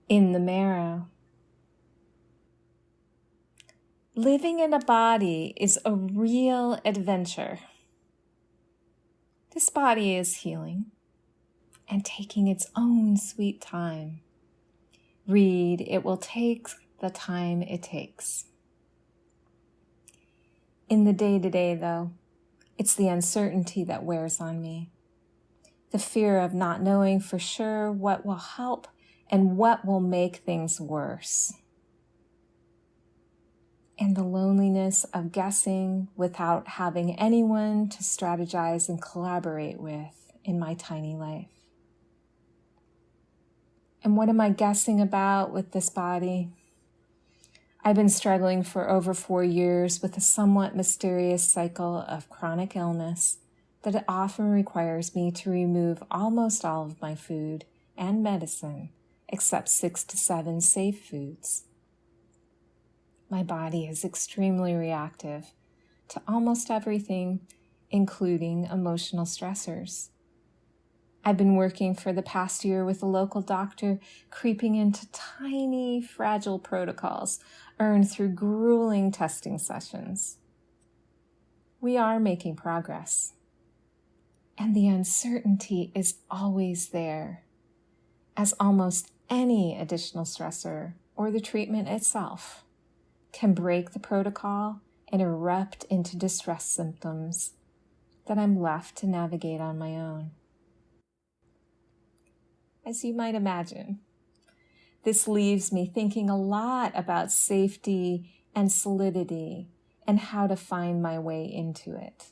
in the marrow. Living in a body is a real adventure. This body is healing and taking its own sweet time. Read, it will take the time it takes. In the day-to-day, though, it's the uncertainty that wears on me. The fear of not knowing for sure what will help and what will make things worse. And the loneliness of guessing without having anyone to strategize and collaborate with in my tiny life. And what am I guessing about with this body? I've been struggling for over 4 years with a somewhat mysterious cycle of chronic illness that often requires me to remove almost all of my food and medicine, except 6 to 7 safe foods. My body is extremely reactive to almost everything, including emotional stressors. I've been working for the past year with a local doctor, creeping into tiny, fragile protocols earned through grueling testing sessions. We are making progress, and the uncertainty is always there, as almost any additional stressor or the treatment itself can break the protocol and erupt into distress symptoms that I'm left to navigate on my own. As you might imagine, this leaves me thinking a lot about safety and solidity and how to find my way into it.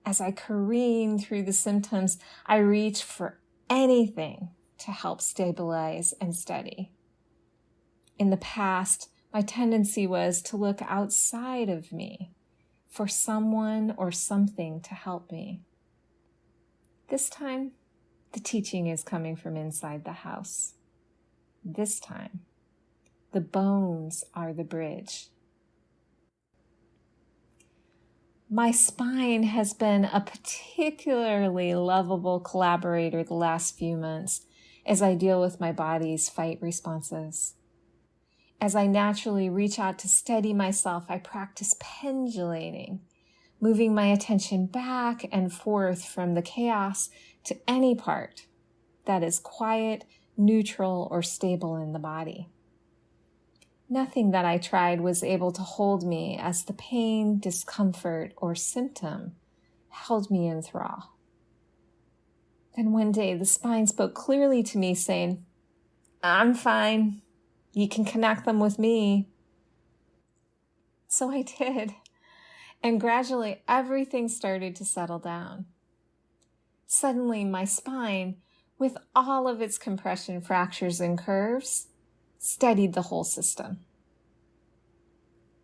As I careen through the symptoms, I reach for anything to help stabilize and steady. In the past, my tendency was to look outside of me for someone or something to help me. This time, the teaching is coming from inside the house. This time, the bones are the bridge. My spine has been a particularly lovable collaborator the last few months as I deal with my body's fight responses. As I naturally reach out to steady myself, I practice pendulating, moving my attention back and forth from the chaos to any part that is quiet, neutral, or stable in the body. Nothing that I tried was able to hold me as the pain, discomfort, or symptom held me in thrall. Then one day the spine spoke clearly to me saying, "I'm fine. You can connect them with me." So I did, and gradually everything started to settle down. Suddenly my spine, with all of its compression, fractures, and curves, steadied the whole system.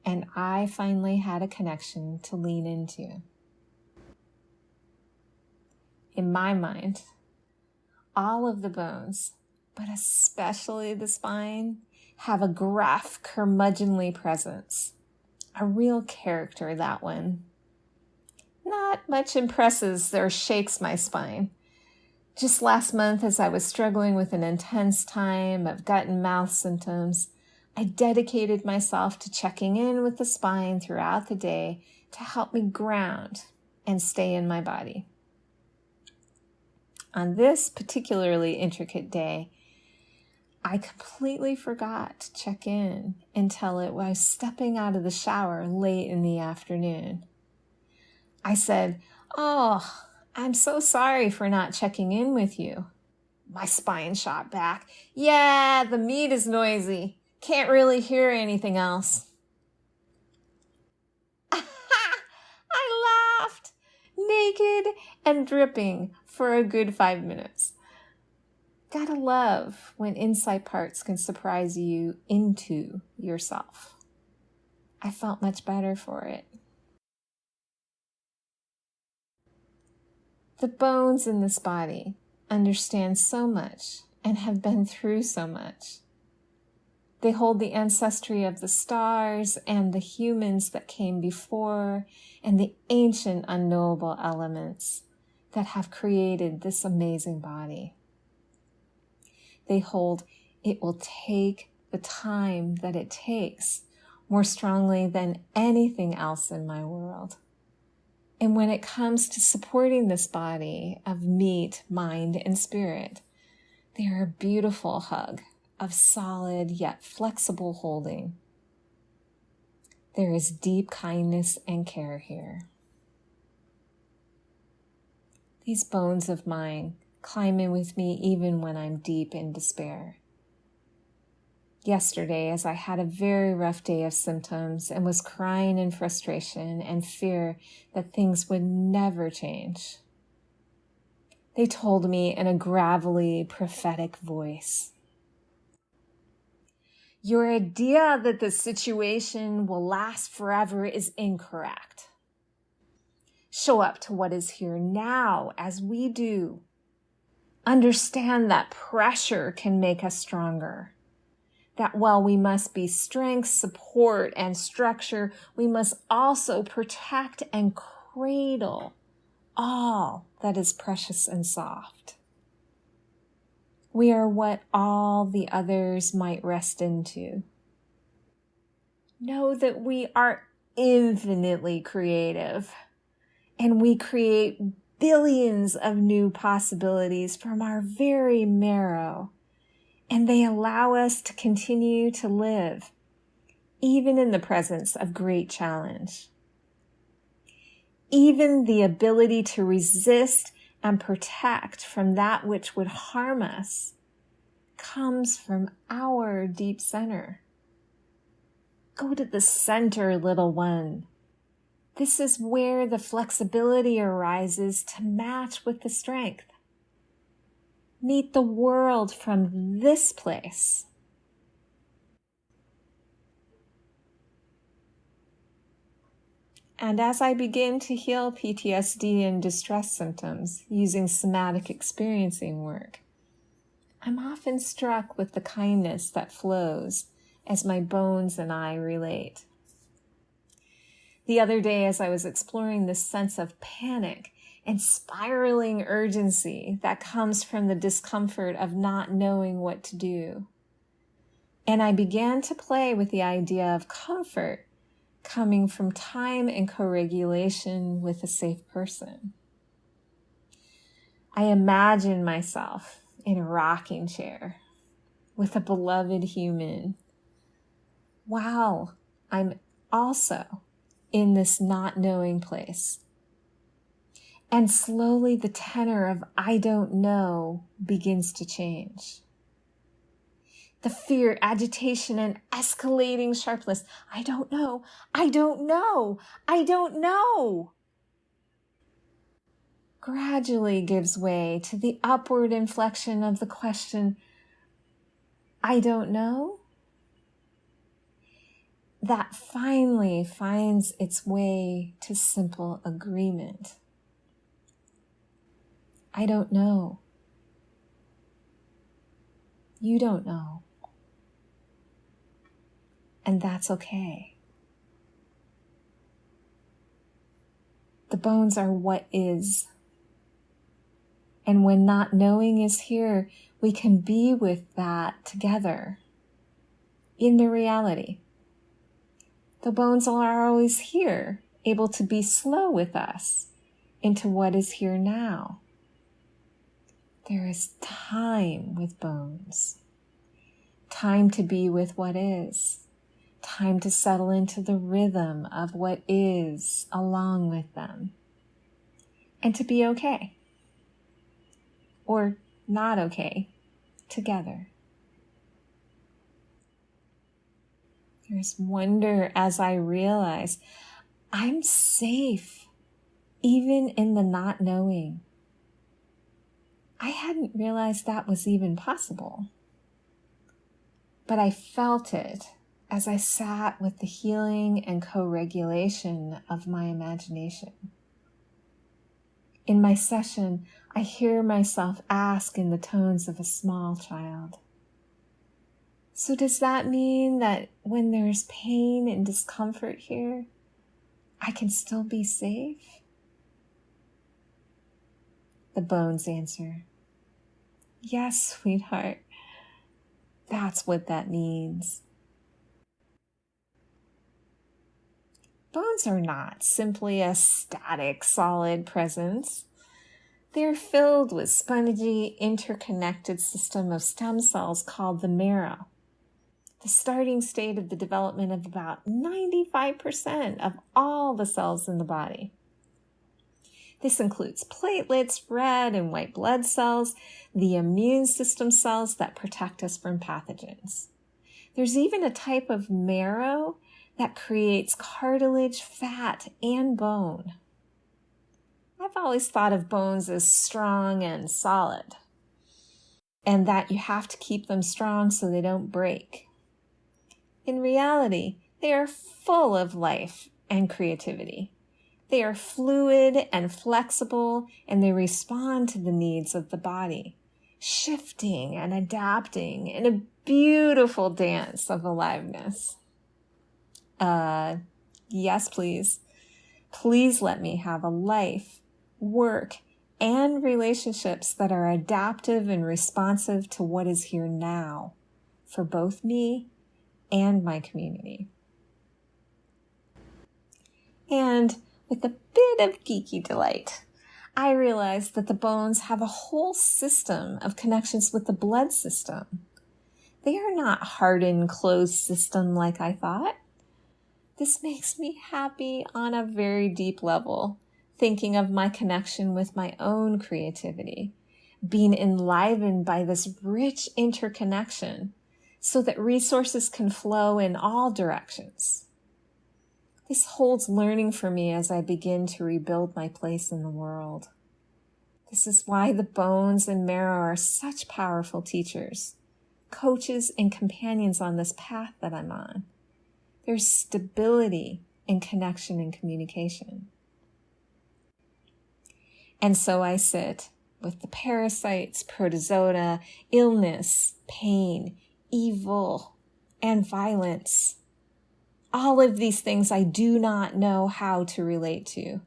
And I finally had a connection to lean into. In my mind, all of the bones, but especially the spine, have a gruff, curmudgeonly presence. A real character, that one. Not much impresses or shakes my spine. Just last month, as I was struggling with an intense time of gut and mouth symptoms, I dedicated myself to checking in with the spine throughout the day to help me ground and stay in my body. On this particularly intricate day, I completely forgot to check in until it was stepping out of the shower late in the afternoon. I said, "Oh, I'm so sorry for not checking in with you." My spine shot back, "Yeah, the meat is noisy. Can't really hear anything else." I laughed, naked and dripping, for a good 5 minutes. Gotta love when inside parts can surprise you into yourself. I felt much better for it. The bones in this body understand so much and have been through so much. They hold the ancestry of the stars and the humans that came before and the ancient unknowable elements that have created this amazing body. They hold it will take the time that it takes more strongly than anything else in my world. And when it comes to supporting this body of meat, mind, and spirit, they are a beautiful hug of solid yet flexible holding. There is deep kindness and care here. These bones of mine climb in with me even when I'm deep in despair. Yesterday, as I had a very rough day of symptoms and was crying in frustration and fear that things would never change, they told me in a gravelly, prophetic voice, "Your idea that the situation will last forever is incorrect. Show up to what is here now as we do. Understand that pressure can make us stronger. That while we must be strength, support, and structure, we must also protect and cradle all that is precious and soft. We are what all the others might rest into. Know that we are infinitely creative, and we create billions of new possibilities from our very marrow, and they allow us to continue to live, even in the presence of great challenge. Even the ability to resist and protect from that which would harm us comes from our deep center. Go to the center, little one. This is where the flexibility arises to match with the strength. Meet the world from this place. And as I begin to heal PTSD and distress symptoms using somatic experiencing work, I'm often struck with the kindness that flows as my bones and I relate. The other day, as I was exploring this sense of panic and spiraling urgency that comes from the discomfort of not knowing what to do, and I began to play with the idea of comfort coming from time and co-regulation with a safe person. I imagine myself in a rocking chair with a beloved human, while I'm also in this not knowing place. And slowly the tenor of I don't know begins to change. The fear, agitation, and escalating sharpness. I don't know. I don't know. I don't know. Gradually gives way to the upward inflection of the question, I don't know. That finally finds its way to simple agreement. I don't know. You don't know. And that's okay. The bones are what is. And when not knowing is here, we can be with that together in the reality. The bones are always here, able to be slow with us into what is here now. There is time with bones, time to be with what is, time to settle into the rhythm of what is along with them, and to be okay, or not okay, together. There's wonder as I realize I'm safe, even in the not knowing. I hadn't realized that was even possible. But I felt it as I sat with the healing and co-regulation of my imagination. In my session, I hear myself ask in the tones of a small child, so does that mean that when there's pain and discomfort here, I can still be safe? The bones answer, yes, sweetheart. That's what that means. Bones are not simply a static, solid presence. They're filled with spongy, interconnected system of stem cells called the marrow, the starting state of the development of about 95% of all the cells in the body. This includes platelets, red and white blood cells, the immune system cells that protect us from pathogens. There's even a type of marrow that creates cartilage, fat, and bone. I've always thought of bones as strong and solid, and that you have to keep them strong so they don't break. In reality, they are full of life and creativity. They are fluid and flexible, and they respond to the needs of the body, shifting and adapting in a beautiful dance of aliveness. Yes, please. Please let me have a life, work, and relationships that are adaptive and responsive to what is here now for both me and my community. And with a bit of geeky delight, I realized that the bones have a whole system of connections with the blood system. They are not hardened, closed system like I thought. This makes me happy on a very deep level, thinking of my connection with my own creativity, being enlivened by this rich interconnection so that resources can flow in all directions. This holds learning for me as I begin to rebuild my place in the world. This is why the bones and marrow are such powerful teachers, coaches, and companions on this path that I'm on. There's stability in connection and communication. And so I sit with the parasites, protozoa, illness, pain, evil, and violence. All of these things I do not know how to relate to,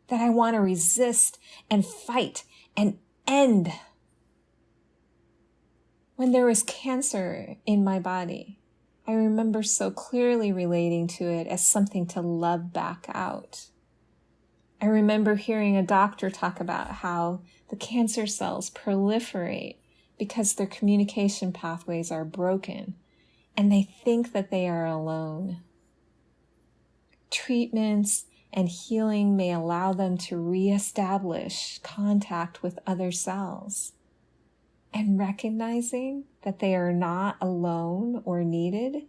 that I want to resist and fight and end. When there was cancer in my body, I remember so clearly relating to it as something to love back out. I remember hearing a doctor talk about how the cancer cells proliferate because their communication pathways are broken and they think that they are alone. Treatments and healing may allow them to reestablish contact with other cells. And recognizing that they are not alone or needed,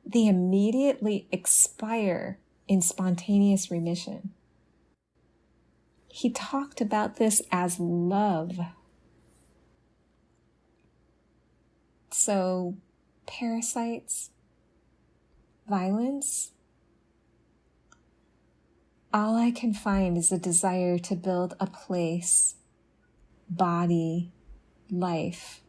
they immediately expire in spontaneous remission. He talked about this as love. So, parasites, violence, all I can find is a desire to build a place, body, life,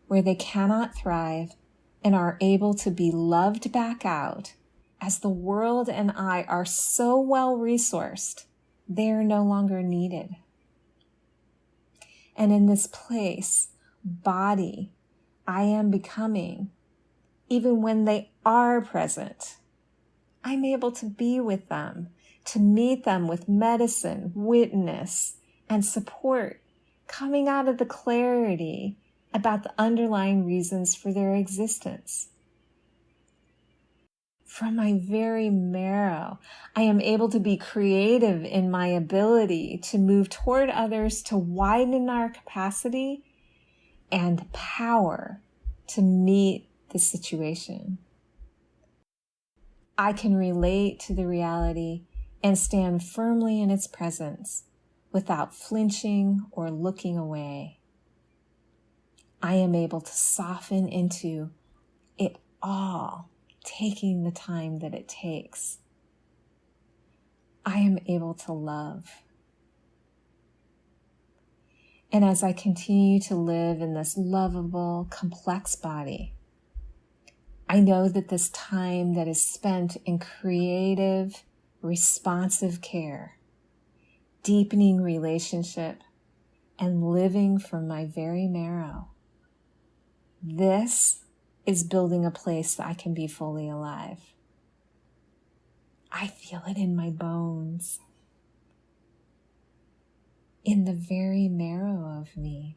where they cannot thrive and are able to be loved back out as the world and I are so well resourced, they are no longer needed. And in this place, body, I am becoming, even when they are present, I'm able to be with them, to meet them with medicine, witness, and support, coming out of the clarity about the underlying reasons for their existence. From my very marrow, I am able to be creative in my ability to move toward others, to widen our capacity and power to meet the situation. I can relate to the reality and stand firmly in its presence without flinching or looking away. I am able to soften into it all, taking the time that it takes. I am able to love. And as I continue to live in this lovable, complex body, I know that this time that is spent in creative, responsive care, deepening relationship, and living from my very marrow This is building a place that I can be fully alive. I feel it in my bones, in the very marrow of me.